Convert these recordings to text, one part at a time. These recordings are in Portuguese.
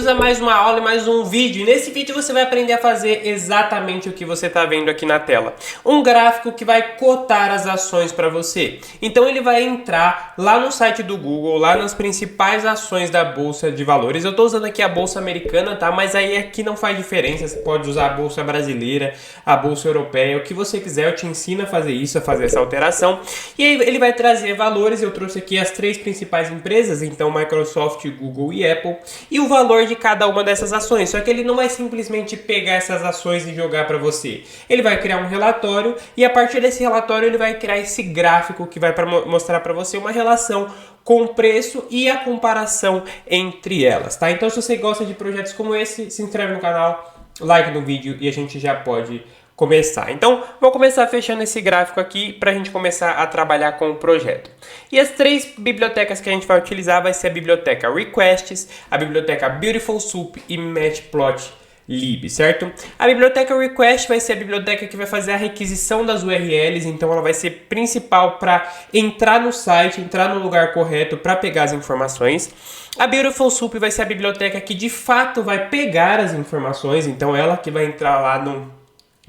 Bem-vindos a mais uma aula e mais um vídeo. E nesse vídeo você vai aprender a fazer exatamente o que você está vendo aqui na tela. Um gráfico que vai cotar as ações para você. Então ele vai entrar lá no site do Google, lá nas principais ações da Bolsa de Valores. Eu estou usando aqui a Bolsa Americana, tá? Mas aí aqui não faz diferença. Você pode usar a Bolsa Brasileira, a Bolsa Europeia, o que você quiser. Eu te ensino a fazer isso, a fazer essa alteração. E aí ele vai trazer valores. Eu trouxe aqui as três principais empresas, então Microsoft, Google e Apple. E o valor de cada uma dessas ações. Só que ele não vai simplesmente pegar essas ações e jogar para você. Ele vai criar um relatório e a partir desse relatório ele vai criar esse gráfico que vai mostrar para você uma relação com o preço e a comparação entre elas, tá? Então se você gosta de projetos como esse, se inscreve no canal, like no vídeo e a gente já pode começar. Então, vou começar fechando esse gráfico aqui para a gente começar a trabalhar com o projeto. E as três bibliotecas que a gente vai utilizar vai ser a biblioteca Requests, a biblioteca Beautiful Soup e Matplotlib, certo? A biblioteca Request vai ser a biblioteca que vai fazer a requisição das URLs, então ela vai ser principal para entrar no site, entrar no lugar correto para pegar as informações. A Beautiful Soup vai ser a biblioteca que de fato vai pegar as informações, então ela que vai entrar lá no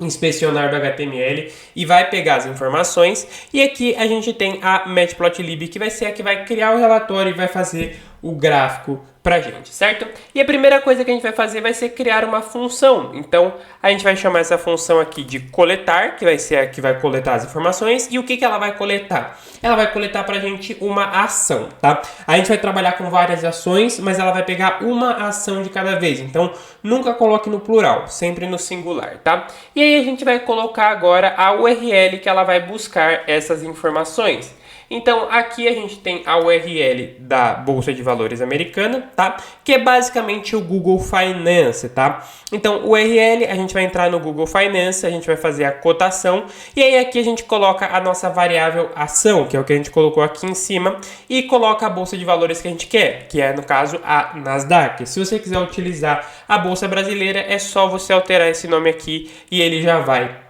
inspecionar do HTML e vai pegar as informações. E aqui a gente tem a Matplotlib, que vai ser a que vai criar o relatório e vai fazer o gráfico pra gente, certo? E a primeira coisa que a gente vai fazer vai ser criar uma função. Então a gente vai chamar essa função aqui de coletar, que vai ser a que vai coletar as informações. E o que ela vai coletar? Ela vai coletar pra gente uma ação, tá? A gente vai trabalhar com várias ações, mas ela vai pegar uma ação de cada vez. Então nunca coloque no plural, sempre no singular, tá? E aí a gente vai colocar agora a URL que ela vai buscar essas informações. Então, aqui a gente tem a URL da Bolsa de Valores Americana, tá? Que é basicamente o Google Finance, tá? Então, o URL, a gente vai entrar no Google Finance, a gente vai fazer a cotação, e aí aqui a gente coloca a nossa variável ação, que é o que a gente colocou aqui em cima, e coloca a Bolsa de Valores que a gente quer, que é, no caso, a Nasdaq. Se você quiser utilizar a Bolsa Brasileira, é só você alterar esse nome aqui e ele já vai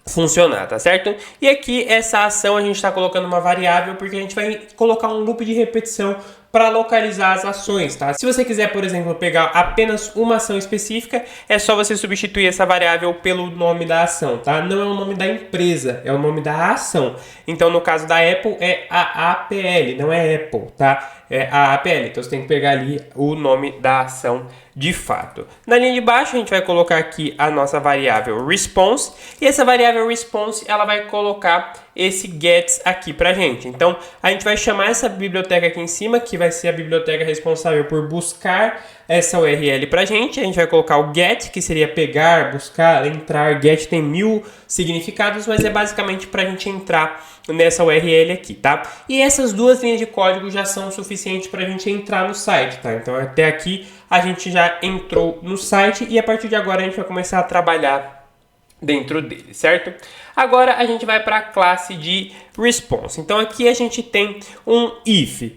funcionar, tá certo? E aqui essa ação a gente está colocando uma variável porque a gente vai colocar um loop de repetição para localizar as ações, tá? Se você quiser, por exemplo, pegar apenas uma ação específica, é só você substituir essa variável pelo nome da ação, tá? Não é o nome da empresa, é o nome da ação. Então, no caso da Apple, é a APL, não é Apple, tá? É a APL, então você tem que pegar ali o nome da ação de fato. Na linha de baixo, a gente vai colocar aqui a nossa variável response, e essa variável response, ela vai colocar esse gets aqui pra gente. Então, a gente vai chamar essa biblioteca aqui em cima, que vai ser a biblioteca responsável por buscar essa URL pra gente. A gente vai colocar o get, que seria pegar, buscar, entrar. Get tem 1000 significados, mas é basicamente pra gente entrar nessa URL aqui, tá? E essas duas linhas de código já são suficientes pra gente entrar no site, tá? Então, até aqui a gente já entrou no site e a partir de agora a gente vai começar a trabalhar dentro dele, certo? Agora a gente vai para a classe de response. Então aqui a gente tem um if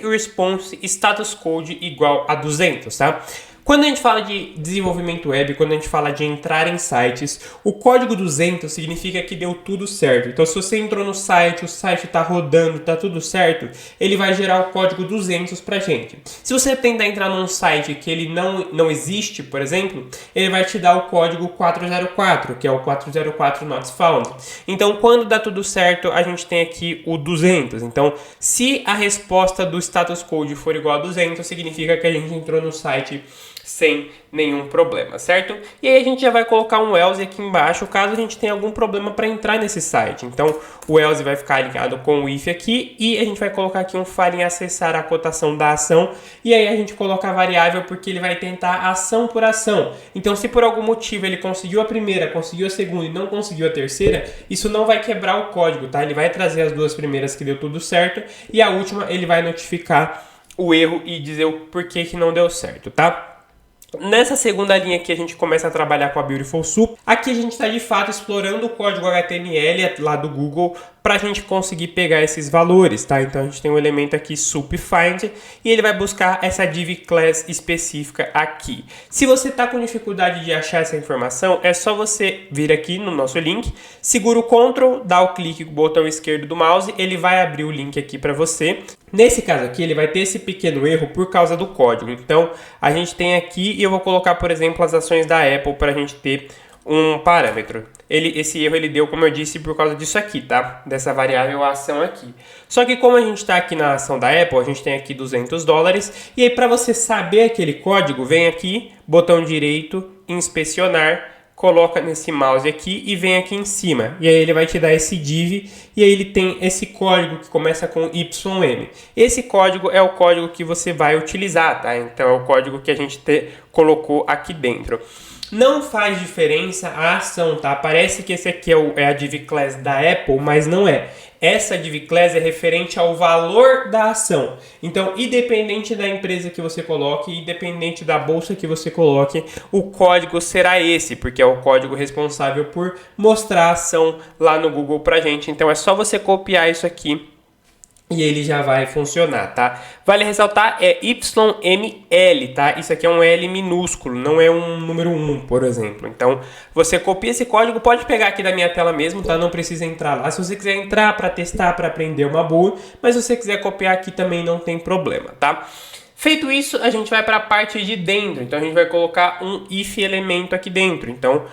response status code igual a 200, tá? Quando a gente fala de desenvolvimento web, quando a gente fala de entrar em sites, o código 200 significa que deu tudo certo. Então, se você entrou no site, o site está rodando, está tudo certo, ele vai gerar o código 200 para a gente. Se você tentar entrar num site que ele não existe, por exemplo, ele vai te dar o código 404, que é o 404 not found. Então, quando dá tudo certo, a gente tem aqui o 200. Então, se a resposta do status code for igual a 200, significa que a gente entrou no site sem nenhum problema, certo? E aí a gente já vai colocar um else aqui embaixo, caso a gente tenha algum problema para entrar nesse site. Então, o else vai ficar ligado com o if aqui e a gente vai colocar aqui um file em acessar a cotação da ação e aí a gente coloca a variável porque ele vai tentar ação por ação. Então, se por algum motivo ele conseguiu a primeira, conseguiu a segunda e não conseguiu a terceira, isso não vai quebrar o código, tá? Ele vai trazer as duas primeiras que deu tudo certo e a última ele vai notificar o erro e dizer o porquê que não deu certo, tá? Nessa segunda linha aqui a gente começa a trabalhar com a Beautiful Soup. Aqui a gente está de fato explorando o código HTML lá do Google para a gente conseguir pegar esses valores, tá? Então a gente tem um elemento aqui soup find e ele vai buscar essa div class específica aqui. Se você está com dificuldade de achar essa informação, é só você vir aqui no nosso link, segura o Ctrl, dá o clique com o botão esquerdo do mouse, ele vai abrir o link aqui para você. Nesse caso aqui, ele vai ter esse pequeno erro por causa do código. Então, a gente tem aqui, e eu vou colocar, por exemplo, as ações da Apple para a gente ter um parâmetro. Esse erro ele deu, como eu disse, por causa disso aqui, tá? Dessa variável ação aqui. Só que como a gente está aqui na ação da Apple, a gente tem aqui $200. E aí, para você saber aquele código, vem aqui, botão direito, inspecionar, coloca nesse mouse aqui e vem aqui em cima. E aí ele vai te dar esse div e aí ele tem esse código que começa com YM. Esse código é o código que você vai utilizar, tá? Então é o código que a gente colocou aqui dentro. Não faz diferença a ação, tá? Parece que esse aqui é a div class da Apple, mas não é. Essa div class é referente ao valor da ação. Então, independente da empresa que você coloque, independente da bolsa que você coloque, o código será esse, porque é o código responsável por mostrar a ação lá no Google pra gente. Então, é só você copiar isso aqui e ele já vai funcionar, tá? Vale ressaltar, é YML, tá? Isso aqui é um L minúsculo, não é um número 1, por exemplo. Então, você copia esse código, pode pegar aqui da minha tela mesmo, tá? Não precisa entrar lá. Se você quiser entrar para testar, para aprender, uma boa. Mas se você quiser copiar aqui também não tem problema, tá? Feito isso, a gente vai para a parte de dentro. Então, a gente vai colocar um if elemento aqui dentro. Então,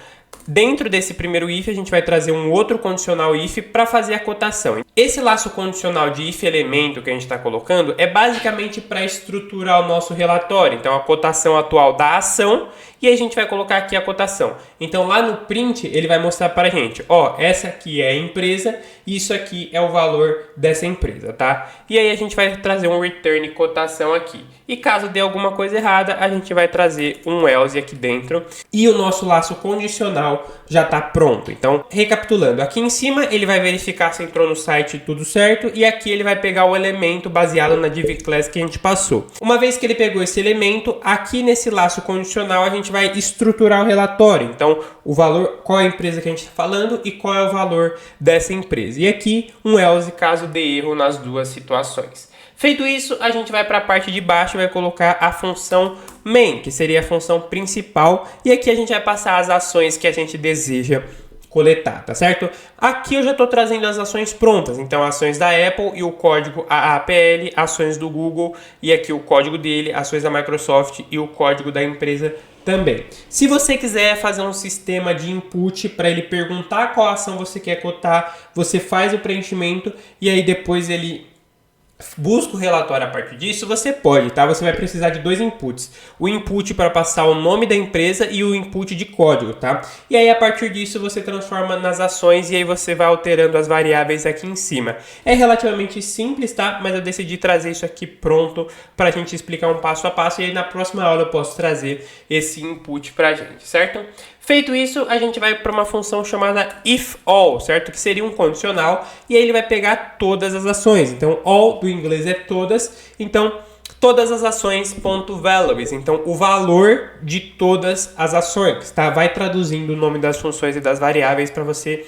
dentro desse primeiro if, a gente vai trazer um outro condicional if para fazer a cotação. Esse laço condicional de if elemento que a gente está colocando é basicamente para estruturar o nosso relatório. Então, a cotação atual da ação e a gente vai colocar aqui a cotação. Então, lá no print, ele vai mostrar para a gente, ó, essa aqui é a empresa e isso aqui é o valor dessa empresa, tá? E aí a gente vai trazer um return cotação aqui. E caso dê alguma coisa errada, a gente vai trazer um else aqui dentro e o nosso laço condicional já está pronto. Então, recapitulando, aqui em cima ele vai verificar se entrou no site tudo certo e aqui ele vai pegar o elemento baseado na div class que a gente passou. Uma vez que ele pegou esse elemento, aqui nesse laço condicional a gente vai estruturar o relatório. Então, o valor, qual é a empresa que a gente está falando e qual é o valor dessa empresa. E aqui um else caso dê erro nas duas situações. Feito isso, a gente vai para a parte de baixo e vai colocar a função main, que seria a função principal. E aqui a gente vai passar as ações que a gente deseja coletar, tá certo? Aqui eu já estou trazendo as ações prontas. Então, ações da Apple e o código AAPL, ações do Google e aqui o código dele, ações da Microsoft e o código da empresa também. Se você quiser fazer um sistema de input para ele perguntar qual ação você quer cotar, você faz o preenchimento e aí depois ele busca o relatório a partir disso, você pode, tá? Você vai precisar de dois inputs. O input para passar o nome da empresa e o input de código, tá? E aí, a partir disso, você transforma nas ações e aí você vai alterando as variáveis aqui em cima. É relativamente simples, tá? Mas eu decidi trazer isso aqui pronto para a gente explicar um passo a passo e aí na próxima aula eu posso trazer esse input para a gente, certo? Feito isso, a gente vai para uma função chamada if_all, certo? Que seria um condicional e aí ele vai pegar todas as ações. Então, all do inglês é todas, então todas as ações .values. Então, o valor de todas as ações, tá? Vai traduzindo o nome das funções e das variáveis para você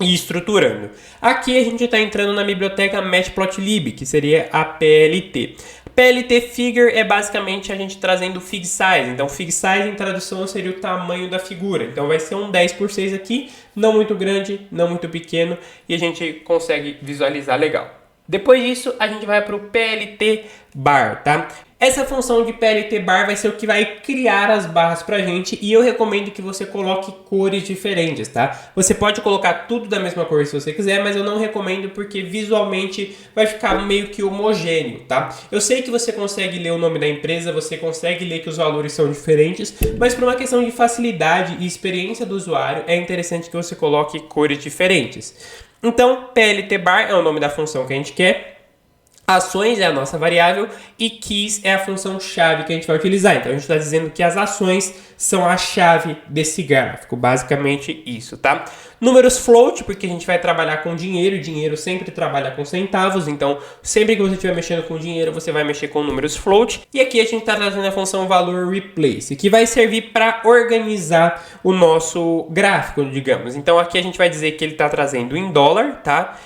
ir estruturando. Aqui a gente está entrando na biblioteca Matplotlib, que seria a PLT. PLT Figure é basicamente a gente trazendo Fig Size. Então, Fig Size em tradução seria o tamanho da figura. Então, vai ser um 10×6 aqui, não muito grande, não muito pequeno, e a gente consegue visualizar legal. Depois disso, a gente vai para o PLT Bar, tá? Essa função de PLT Bar vai ser o que vai criar as barras pra gente e eu recomendo que você coloque cores diferentes, tá? Você pode colocar tudo da mesma cor se você quiser, mas eu não recomendo porque visualmente vai ficar meio que homogêneo, tá? Eu sei que você consegue ler o nome da empresa, você consegue ler que os valores são diferentes, mas por uma questão de facilidade e experiência do usuário, é interessante que você coloque cores diferentes. Então, PLT Bar é o nome da função que a gente quer. Ações é a nossa variável e keys é a função chave que a gente vai utilizar. Então, a gente está dizendo que as ações são a chave desse gráfico. Basicamente isso, tá? Números float, porque a gente vai trabalhar com dinheiro. Dinheiro sempre trabalha com centavos. Então, sempre que você estiver mexendo com dinheiro, você vai mexer com números float. E aqui a gente está trazendo a função valor replace, que vai servir para organizar o nosso gráfico, digamos. Então, aqui a gente vai dizer que ele está trazendo em dólar, tá?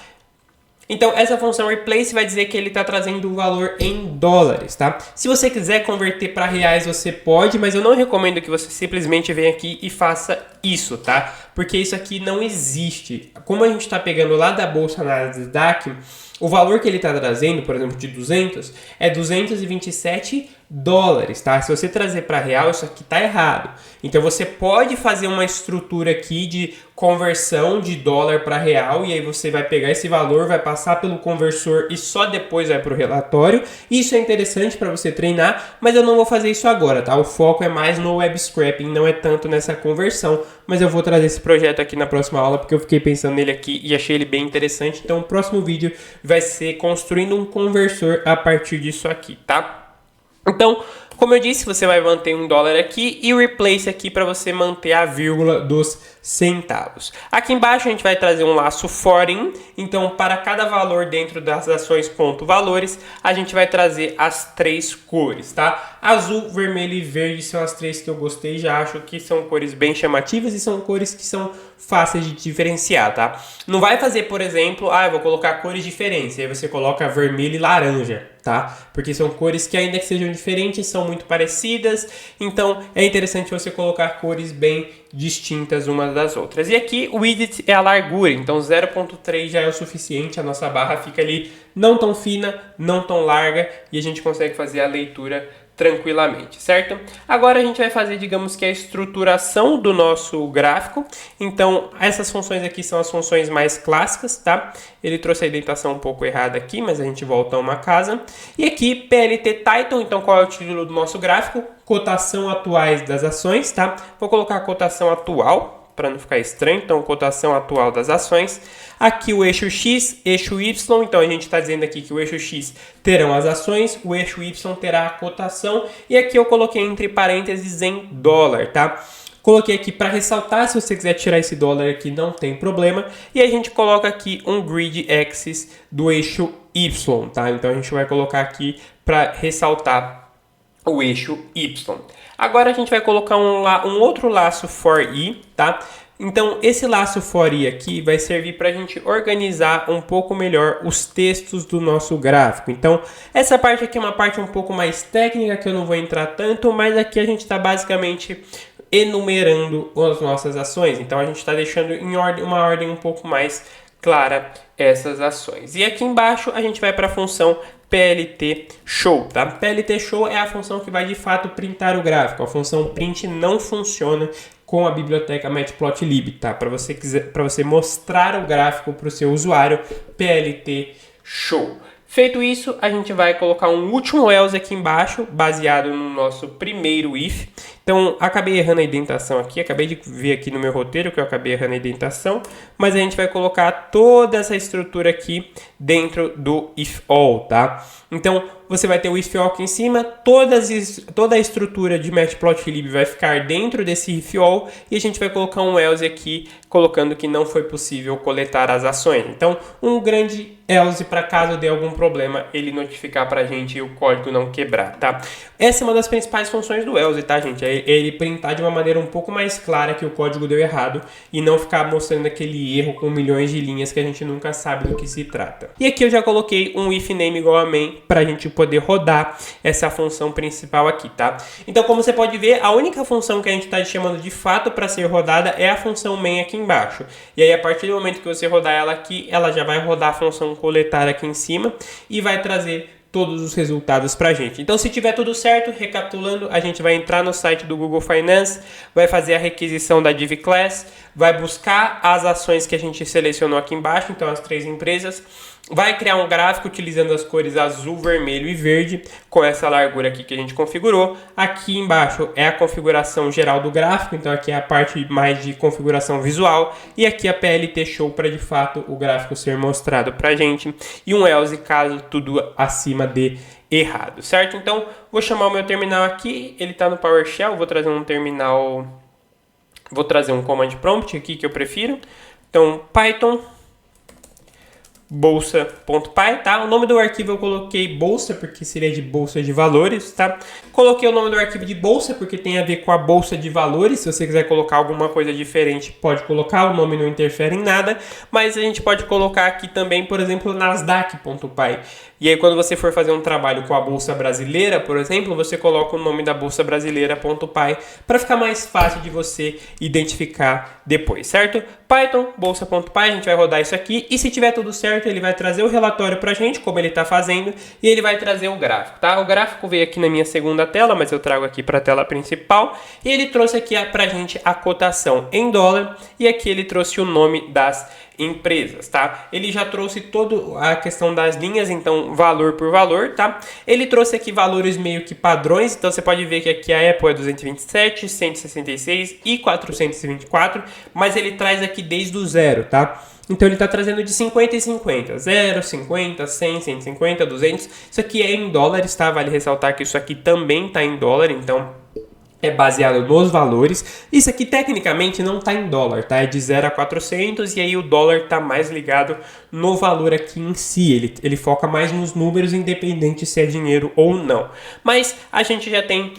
Então, essa função replace vai dizer que ele está trazendo o valor em dólares, tá? Se você quiser converter para reais, você pode, mas eu não recomendo que você simplesmente venha aqui e faça isso, tá? Porque isso aqui não existe. Como a gente está pegando lá da Bolsa Nasdaq, o valor que ele está trazendo, por exemplo, de 200, é 227 dólares, tá? Se você trazer para real, isso aqui tá errado. Então você pode fazer uma estrutura aqui de conversão de dólar para real e aí você vai pegar esse valor, vai passar pelo conversor e só depois vai para o relatório. Isso é interessante para você treinar, mas eu não vou fazer isso agora, tá? O foco é mais no web scraping, não é tanto nessa conversão, mas eu vou trazer esse projeto aqui na próxima aula porque eu fiquei pensando nele aqui e achei ele bem interessante. Então o próximo vídeo vai ser construindo um conversor a partir disso aqui, tá? Então, como eu disse, você vai manter um dólar aqui e o replace aqui para você manter a vírgula dos centavos. Aqui embaixo a gente vai trazer um laço foreign, então para cada valor dentro das ações ponto valores, a gente vai trazer as 3 cores, tá? Azul, vermelho e verde são as 3 que eu gostei, já acho que são cores bem chamativas e são cores que são fáceis de diferenciar, tá? Não vai fazer, por exemplo, eu vou colocar cores diferentes, aí você coloca vermelho e laranja, tá? Porque são cores que ainda que sejam diferentes, são muito parecidas, então é interessante você colocar cores bem distintas umas das outras. E aqui o width é a largura, então 0.3 já é o suficiente, a nossa barra fica ali não tão fina, não tão larga e a gente consegue fazer a leitura tranquilamente, certo? Agora a gente vai fazer, digamos que a estruturação do nosso gráfico. Então, essas funções aqui são as funções mais clássicas, tá? Ele trouxe a indentação um pouco errada aqui, mas a gente volta a uma casa. E aqui, PLT Title, então qual é o título do nosso gráfico? Cotação atuais das ações, tá? Vou colocar a cotação atual, para não ficar estranho, então cotação atual das ações. Aqui o eixo X, eixo Y, então a gente está dizendo aqui que o eixo X terão as ações, o eixo Y terá a cotação, e aqui eu coloquei entre parênteses em dólar, tá? Coloquei aqui para ressaltar, se você quiser tirar esse dólar aqui não tem problema, e a gente coloca aqui um grid axis do eixo Y, tá? Então a gente vai colocar aqui para ressaltar o eixo Y. Agora a gente vai colocar um outro laço for i, tá? Então esse laço for i aqui vai servir para a gente organizar um pouco melhor os textos do nosso gráfico. Então essa parte aqui é uma parte um pouco mais técnica que eu não vou entrar tanto, mas aqui a gente está basicamente enumerando as nossas ações. Então a gente está deixando em uma ordem um pouco mais clara essas ações. E aqui embaixo a gente vai para a função PLT Show, tá? PLT Show é a função que vai de fato printar o gráfico. A função print não funciona com a biblioteca Matplotlib, tá? Para você mostrar o gráfico para o seu usuário, PLT Show. Feito isso, a gente vai colocar um último else aqui embaixo, baseado no nosso primeiro if. Então, acabei errando a indentação aqui, acabei de ver aqui no meu roteiro que eu acabei errando a indentação, mas a gente vai colocar toda essa estrutura aqui dentro do if all, tá? Então, você vai ter o if all aqui em cima, toda a estrutura de Matplotlib vai ficar dentro desse if all e a gente vai colocar um else aqui, colocando que não foi possível coletar as ações. Então, um grande else para caso dê algum problema, ele notificar para a gente e o código não quebrar, tá? Essa é uma das principais funções do else, tá, gente? É ele printar de uma maneira um pouco mais clara que o código deu errado e não ficar mostrando aquele erro com milhões de linhas que a gente nunca sabe do que se trata. E aqui eu já coloquei um if name igual a main para a gente poder rodar essa função principal aqui, tá? Então, como você pode ver, a única função que a gente está chamando de fato para ser rodada é a função main aqui embaixo. E aí, a partir do momento que você rodar ela aqui, ela já vai rodar a função coletar aqui em cima e vai trazer todos os resultados para a gente. Então, se tiver tudo certo, recapitulando, a gente vai entrar no site do Google Finance, vai fazer a requisição da Div Class, vai buscar as ações que a gente selecionou aqui embaixo, então as 3 empresas, vai criar um gráfico utilizando as cores azul, vermelho e verde, com essa largura aqui que a gente configurou. Aqui embaixo é a configuração geral do gráfico, então aqui é a parte mais de configuração visual, e aqui a PLT Show para de fato o gráfico ser mostrado para a gente, e um else caso tudo acima de errado, certo? Então vou chamar o meu terminal aqui, ele está no PowerShell, vou trazer um terminal, vou trazer um command prompt aqui que eu prefiro, então Python bolsa.py, tá? O nome do arquivo eu coloquei bolsa, porque seria de bolsa de valores, tá? Coloquei o nome do arquivo de bolsa, porque tem a ver com a bolsa de valores. Se você quiser colocar alguma coisa diferente, pode colocar, o nome não interfere em nada, mas a gente pode colocar aqui também, por exemplo, nasdaq.py. E aí, quando você for fazer um trabalho com a Bolsa Brasileira, por exemplo, você coloca o nome da Bolsa Brasileira.py para ficar mais fácil de você identificar depois, certo? Python, bolsa.py, a gente vai rodar isso aqui e se tiver tudo certo, certo? Ele vai trazer o relatório pra gente, como ele tá fazendo, e ele vai trazer o gráfico, tá? O gráfico veio aqui na minha segunda tela, mas eu trago aqui para a tela principal, e ele trouxe aqui pra gente a cotação em dólar, e aqui ele trouxe o nome das empresas, tá? Ele já trouxe toda a questão das linhas, então valor por valor, tá? Ele trouxe aqui valores meio que padrões, então você pode ver que aqui a Apple é 227, 166 e 424, mas ele traz aqui desde o zero, tá? Então ele está trazendo de 50 e 50, 0, 50, 100, 150, 200, isso aqui é em dólares, tá? Vale ressaltar que isso aqui também está em dólar, então é baseado nos valores. Isso aqui tecnicamente não está em dólar, tá? É de 0 a 400 e aí o dólar está mais ligado no valor aqui em si. Ele foca mais nos números, independente se é dinheiro ou não. Mas a gente já tem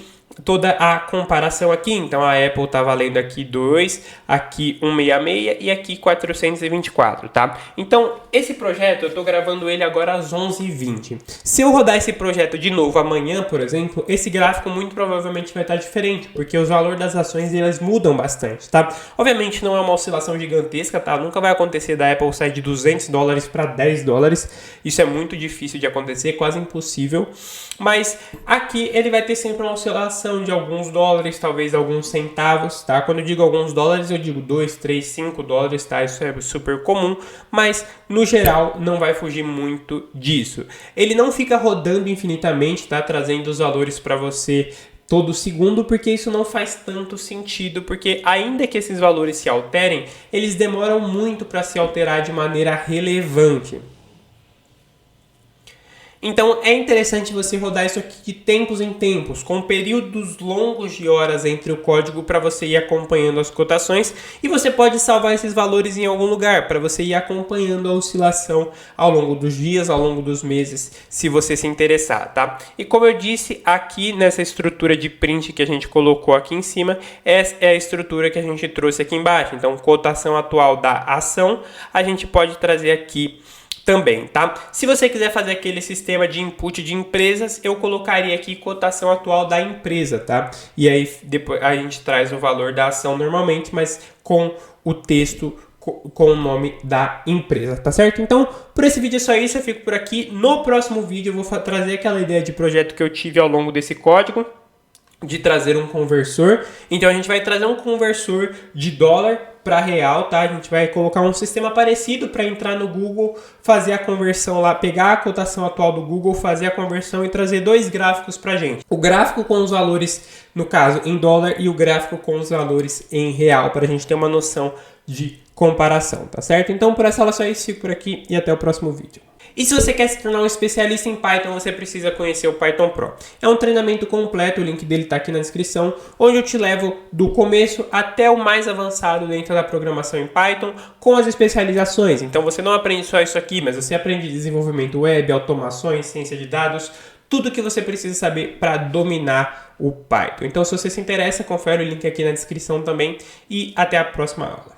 toda a comparação aqui, então a Apple está valendo aqui 2, aqui 166 e aqui 424, tá? Então esse projeto eu estou gravando ele agora às 11h20. Se eu rodar esse projeto de novo amanhã, por exemplo, esse gráfico muito provavelmente vai estar diferente, porque os valores das ações elas mudam bastante, tá? Obviamente não é uma oscilação gigantesca, tá? Nunca vai acontecer da Apple sair de $200 para $10, isso é muito difícil de acontecer, quase impossível, mas aqui ele vai ter sempre uma oscilação de alguns dólares, talvez alguns centavos, tá? Quando eu digo alguns dólares, eu digo 2, 3, 5 dólares, tá? Isso é super comum, mas no geral não vai fugir muito disso. Ele não fica rodando infinitamente, tá? Trazendo os valores para você todo segundo, porque isso não faz tanto sentido, porque ainda que esses valores se alterem, eles demoram muito para se alterar de maneira relevante. Então é interessante você rodar isso aqui de tempos em tempos, com períodos longos de horas entre o código para você ir acompanhando as cotações, e você pode salvar esses valores em algum lugar para você ir acompanhando a oscilação ao longo dos dias, ao longo dos meses, se você se interessar, tá? E como eu disse, aqui nessa estrutura de print que a gente colocou aqui em cima, essa é a estrutura que a gente trouxe aqui embaixo. Então, cotação atual da ação, a gente pode trazer aqui também, tá? Se você quiser fazer aquele sistema de input de empresas, eu colocaria aqui cotação atual da empresa, tá? E aí depois a gente traz o valor da ação normalmente, mas com o texto com o nome da empresa, tá certo? Então, por esse vídeo é só isso, eu fico por aqui. No próximo vídeo eu vou trazer aquela ideia de projeto que eu tive ao longo desse código, de trazer um conversor. Então a gente vai trazer um conversor de dólar para real, tá? A gente vai colocar um sistema parecido para entrar no Google, fazer a conversão lá, pegar a cotação atual do Google, fazer a conversão e trazer dois gráficos para gente. O gráfico com os valores, no caso, em dólar, e o gráfico com os valores em real, para a gente ter uma noção de comparação, tá certo? Então por essa aula só isso, fico por aqui e até o próximo vídeo. E se você quer se tornar um especialista em Python, você precisa conhecer o Python Pro. É um treinamento completo, o link dele está aqui na descrição, onde eu te levo do começo até o mais avançado dentro da programação em Python, com as especializações. Então você não aprende só isso aqui, mas você aprende desenvolvimento web, automações, ciência de dados, tudo que você precisa saber para dominar o Python. Então se você se interessa, confere o link aqui na descrição também e até a próxima aula.